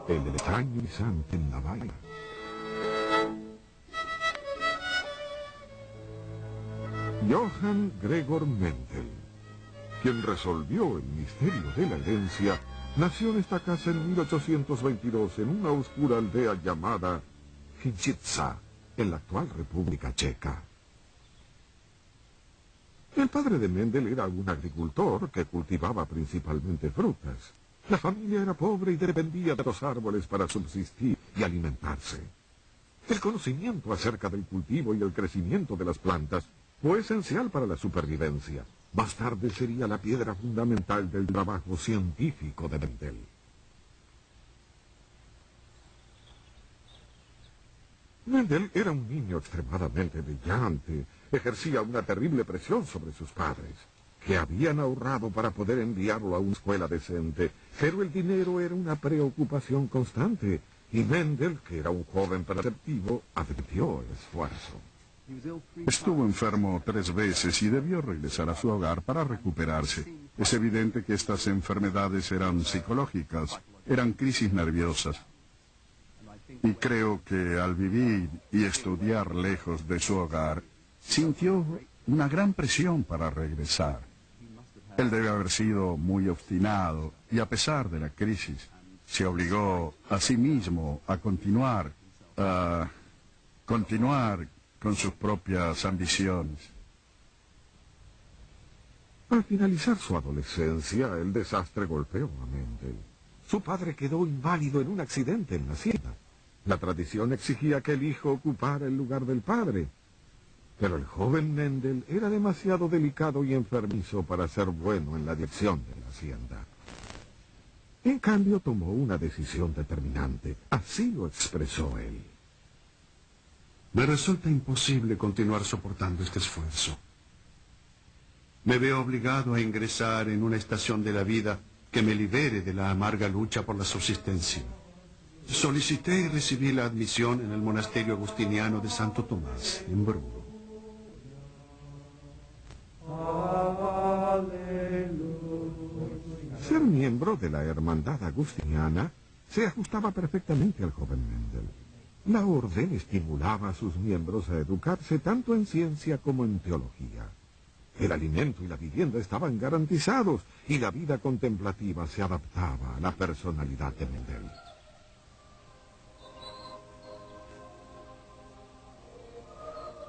el extraño guisante en la vaina. Johann Gregor Mendel, quien resolvió el misterio de la herencia, nació en esta casa en 1822 en una oscura aldea llamada Chycica, en la actual República Checa. El padre de Mendel era un agricultor que cultivaba principalmente frutas. La familia era pobre y dependía de los árboles para subsistir y alimentarse. El conocimiento acerca del cultivo y el crecimiento de las plantas fue esencial para la supervivencia. Más tarde sería la piedra fundamental del trabajo científico de Mendel. Mendel era un niño extremadamente brillante. Ejercía una terrible presión sobre sus padres, que habían ahorrado para poder enviarlo a una escuela decente, pero el dinero era una preocupación constante, y Mendel, que era un joven perceptivo, advirtió el esfuerzo. Estuvo enfermo 3 veces y debió regresar a su hogar para recuperarse. Es evidente que estas enfermedades eran psicológicas, eran crisis nerviosas. Y creo que al vivir y estudiar lejos de su hogar, sintió una gran presión para regresar. Él debe haber sido muy obstinado y a pesar de la crisis, se obligó a sí mismo a continuar con sus propias ambiciones. Al finalizar su adolescencia, el desastre golpeó a Mendel. Su padre quedó inválido en un accidente en la hacienda. La tradición exigía que el hijo ocupara el lugar del padre, pero el joven Mendel era demasiado delicado y enfermizo para ser bueno en la dirección de la hacienda. En cambio, tomó una decisión determinante. Así lo expresó él. Me resulta imposible continuar soportando este esfuerzo. Me veo obligado a ingresar en una estación de la vida que me libere de la amarga lucha por la subsistencia. Solicité y recibí la admisión en el monasterio agustiniano de Santo Tomás, en Brno. Ser miembro de la hermandad agustiniana se ajustaba perfectamente al joven Mendel. La orden estimulaba a sus miembros a educarse tanto en ciencia como en teología. El alimento y la vivienda estaban garantizados y la vida contemplativa se adaptaba a la personalidad de Mendel.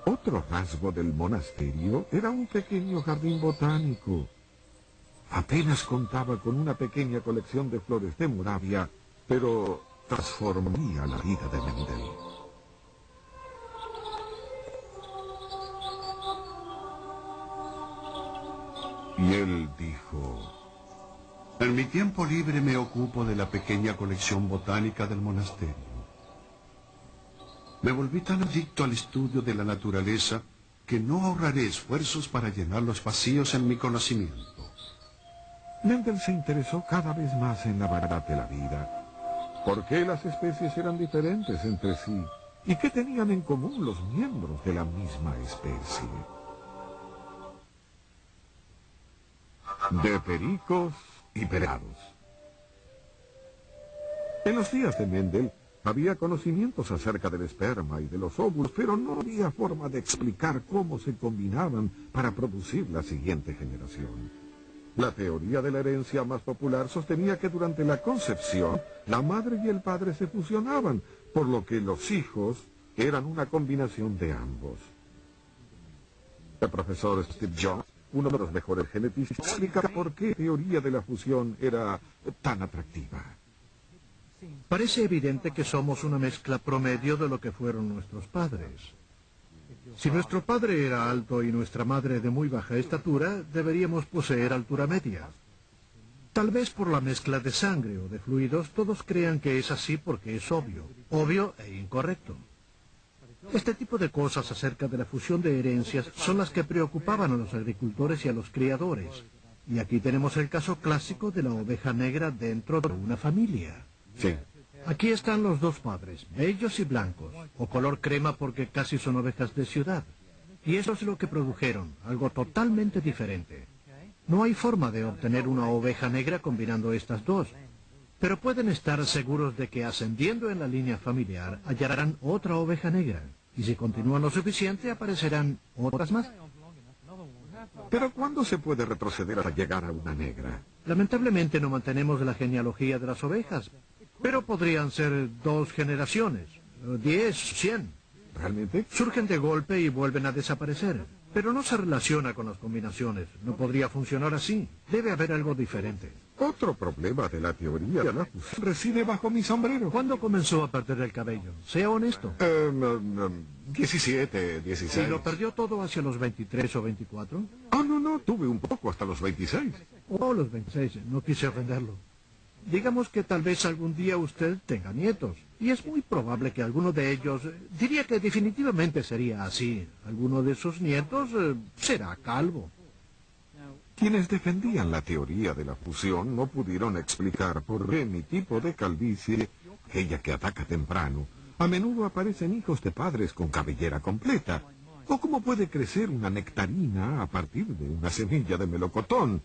Otro rasgo del monasterio era un pequeño jardín botánico. Apenas contaba con una pequeña colección de flores de Moravia, pero transformaría la vida de Mendel. Y él dijo: en mi tiempo libre me ocupo de la pequeña colección botánica del monasterio. Me volví tan adicto al estudio de la naturaleza que no ahorraré esfuerzos para llenar los vacíos en mi conocimiento. Mendel se interesó cada vez más en la variedad de la vida. ¿Por qué las especies eran diferentes entre sí? ¿Y qué tenían en común los miembros de la misma especie? De pericos y pelados. En los días de Mendel había conocimientos acerca del esperma y de los óvulos, pero no había forma de explicar cómo se combinaban para producir la siguiente generación. La teoría de la herencia más popular sostenía que durante la concepción, la madre y el padre se fusionaban, por lo que los hijos eran una combinación de ambos. El profesor Steve Jones, uno de los mejores genetistas, explica por qué la teoría de la fusión era tan atractiva. Parece evidente que somos una mezcla promedio de lo que fueron nuestros padres. Si nuestro padre era alto y nuestra madre de muy baja estatura, deberíamos poseer altura media. Tal vez por la mezcla de sangre o de fluidos todos crean que es así porque es obvio e incorrecto. Este tipo de cosas acerca de la fusión de herencias son las que preocupaban a los agricultores y a los criadores. Y aquí tenemos el caso clásico de la oveja negra dentro de una familia. Sí. Aquí están los dos padres, bellos y blancos, o color crema porque casi son ovejas de ciudad. Y eso es lo que produjeron, algo totalmente diferente. No hay forma de obtener una oveja negra combinando estas dos. Pero pueden estar seguros de que ascendiendo en la línea familiar hallarán otra oveja negra. Y si continúan lo suficiente, aparecerán otras más. Pero ¿cuándo se puede retroceder hasta llegar a una negra? Lamentablemente no mantenemos la genealogía de las ovejas, pero podrían ser 2 generaciones, 10, 100. ¿Realmente? Surgen de golpe y vuelven a desaparecer, pero no se relaciona con las combinaciones. No podría funcionar así. Debe haber algo diferente. Otro problema de la teoría de la fusión reside bajo mi sombrero. ¿Cuándo comenzó a perder el cabello? Sea honesto. 17, 16. ¿Y lo perdió todo hacia los 23 o 24? No, tuve un poco hasta los 26. Oh, los 26, no quise ofenderlo. Digamos que tal vez algún día usted tenga nietos, y es muy probable que alguno de ellos, diría que definitivamente sería así. Alguno de sus nietos será calvo. Quienes defendían la teoría de la fusión no pudieron explicar por qué mi tipo de calvicie, aquella que ataca temprano, a menudo aparecen hijos de padres con cabellera completa, o cómo puede crecer una nectarina a partir de una semilla de melocotón,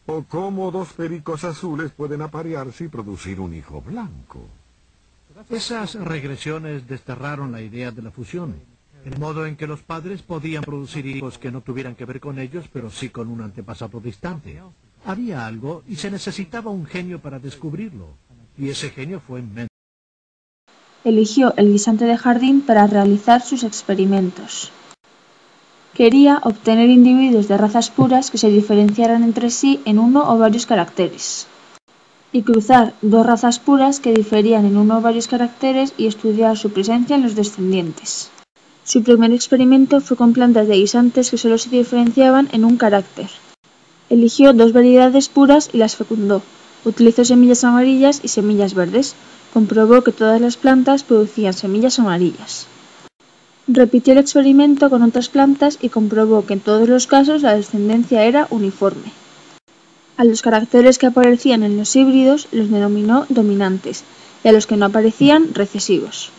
o cómo 2 pericos azules pueden aparearse y producir un hijo blanco. Esas regresiones desterraron la idea de la fusión, el modo en que los padres podían producir hijos que no tuvieran que ver con ellos, pero sí con un antepasado distante. Había algo y se necesitaba un genio para descubrirlo, y ese genio fue Mendel. Eligió el guisante de jardín para realizar sus experimentos. Quería obtener individuos de razas puras que se diferenciaran entre sí en uno o varios caracteres, y cruzar 2 razas puras que diferían en uno o varios caracteres y estudiar su presencia en los descendientes. Su primer experimento fue con plantas de guisantes que solo se diferenciaban en un carácter. Eligió 2 variedades puras y las fecundó. Utilizó semillas amarillas y semillas verdes. Comprobó que todas las plantas producían semillas amarillas. Repitió el experimento con otras plantas y comprobó que en todos los casos la descendencia era uniforme. A los caracteres que aparecían en los híbridos los denominó dominantes y a los que no aparecían recesivos.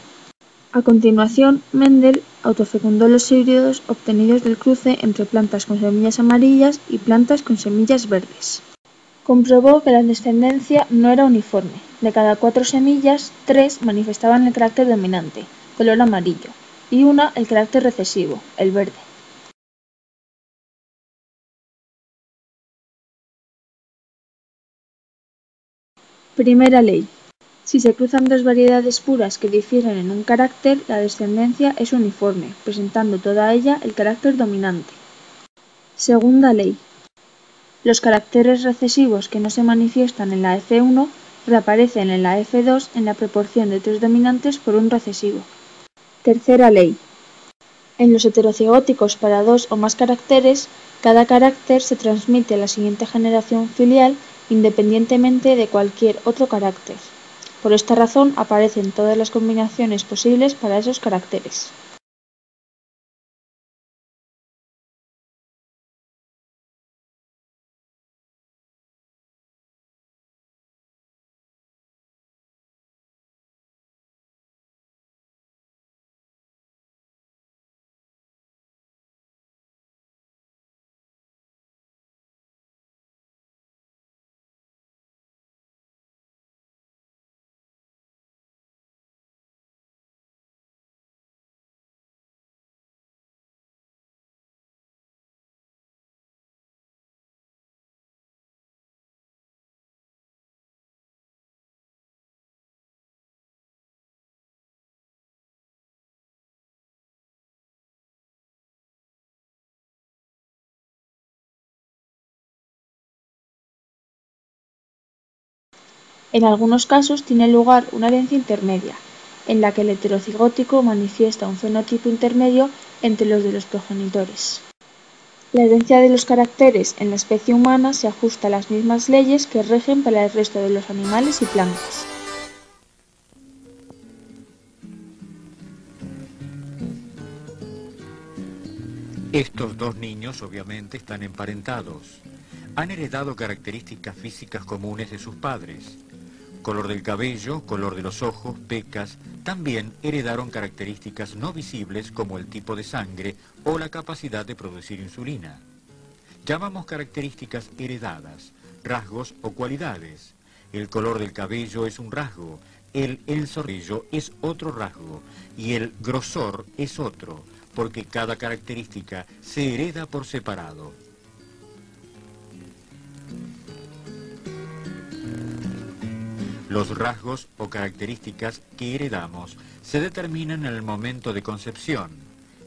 A continuación, Mendel autofecundó los híbridos obtenidos del cruce entre plantas con semillas amarillas y plantas con semillas verdes. Comprobó que la descendencia no era uniforme. De cada 4 semillas, 3 manifestaban el carácter dominante, color amarillo, y una el carácter recesivo, el verde. Primera ley. Si se cruzan 2 variedades puras que difieren en un carácter, la descendencia es uniforme, presentando toda ella el carácter dominante. Segunda ley. Los caracteres recesivos que no se manifiestan en la F1 reaparecen en la F2 en la proporción de 3 dominantes por un recesivo. Tercera ley. En los heterocigóticos para 2 o más caracteres, cada carácter se transmite a la siguiente generación filial independientemente de cualquier otro carácter. Por esta razón aparecen todas las combinaciones posibles para esos caracteres. En algunos casos tiene lugar una herencia intermedia, en la que el heterocigótico manifiesta un fenotipo intermedio entre los de los progenitores. La herencia de los caracteres en la especie humana se ajusta a las mismas leyes que rigen para el resto de los animales y plantas. Estos 2 niños obviamente están emparentados. Han heredado características físicas comunes de sus padres. Color del cabello, color de los ojos, pecas, también heredaron características no visibles como el tipo de sangre o la capacidad de producir insulina. Llamamos características heredadas, rasgos o cualidades, El color del cabello es un rasgo, el ensorrillo es otro rasgo y el grosor es otro, porque cada característica se hereda por separado. Los rasgos o características que heredamos se determinan en el momento de concepción.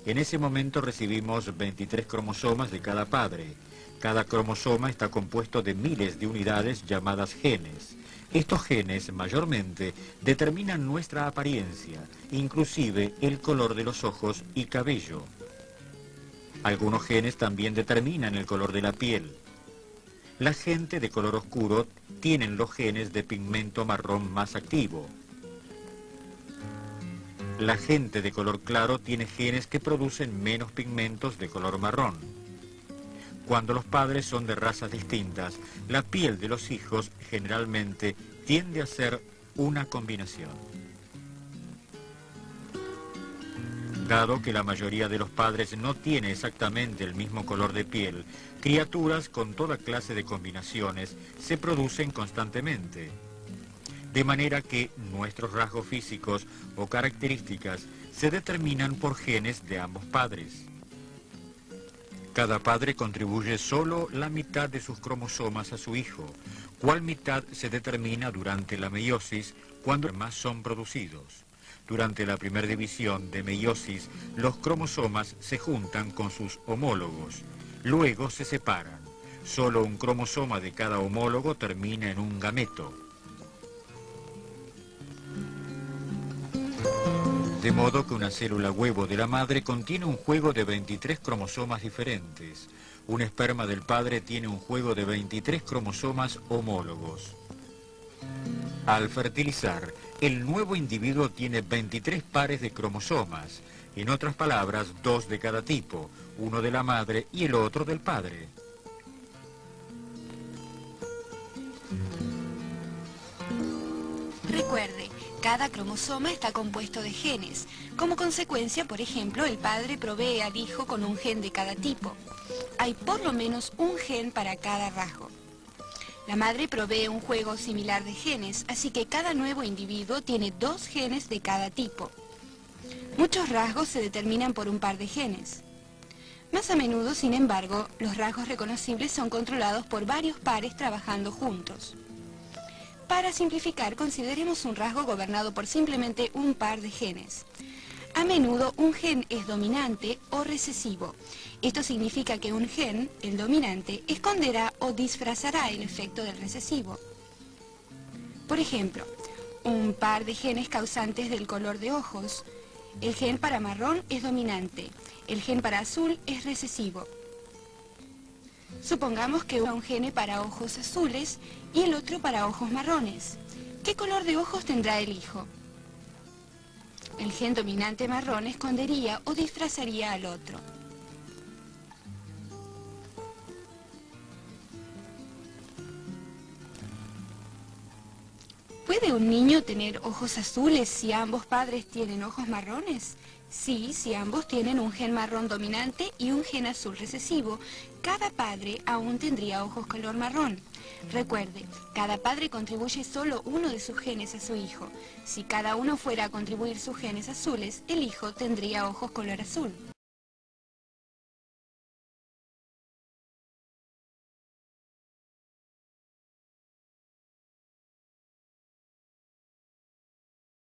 En ese momento recibimos 23 cromosomas de cada padre. Cada cromosoma está compuesto de miles de unidades llamadas genes. Estos genes, mayormente, determinan nuestra apariencia, inclusive el color de los ojos y cabello. Algunos genes también determinan el color de la piel. La gente de color oscuro tienen los genes de pigmento marrón más activo. La gente de color claro tiene genes que producen menos pigmentos de color marrón. Cuando los padres son de razas distintas, la piel de los hijos generalmente tiende a ser una combinación. Dado que la mayoría de los padres no tiene exactamente el mismo color de piel, criaturas con toda clase de combinaciones se producen constantemente. De manera que nuestros rasgos físicos o características se determinan por genes de ambos padres. Cada padre contribuye solo la mitad de sus cromosomas a su hijo, cual mitad se determina durante la meiosis, cuando más son producidos. Durante la primera división de meiosis, los cromosomas se juntan con sus homólogos, luego se separan. Solo un cromosoma de cada homólogo termina en un gameto. De modo que una célula huevo de la madre contiene un juego de 23 cromosomas diferentes. Un esperma del padre tiene un juego de 23 cromosomas homólogos. Al fertilizar, el nuevo individuo tiene 23 pares de cromosomas. En otras palabras, 2 de cada tipo, uno de la madre y el otro del padre. Recuerde, cada cromosoma está compuesto de genes. Como consecuencia, por ejemplo, el padre provee al hijo con un gen de cada tipo. Hay por lo menos un gen para cada rasgo. La madre provee un juego similar de genes, así que cada nuevo individuo tiene 2 genes de cada tipo. Muchos rasgos se determinan por un par de genes. Más a menudo, sin embargo, los rasgos reconocibles son controlados por varios pares trabajando juntos. Para simplificar, consideremos un rasgo gobernado por simplemente un par de genes. A menudo un gen es dominante o recesivo. Esto significa que un gen, el dominante, esconderá o disfrazará el efecto del recesivo. Por ejemplo, un par de genes causantes del color de ojos. El gen para marrón es dominante, el gen para azul es recesivo. Supongamos que un gene para ojos azules y el otro para ojos marrones. ¿Qué color de ojos tendrá el hijo? El gen dominante marrón escondería o disfrazaría al otro. ¿Puede un niño tener ojos azules si ambos padres tienen ojos marrones? Sí, si ambos tienen un gen marrón dominante y un gen azul recesivo, cada padre aún tendría ojos color marrón. Recuerde, cada padre contribuye solo uno de sus genes a su hijo. Si cada uno fuera a contribuir sus genes azules, el hijo tendría ojos color azul.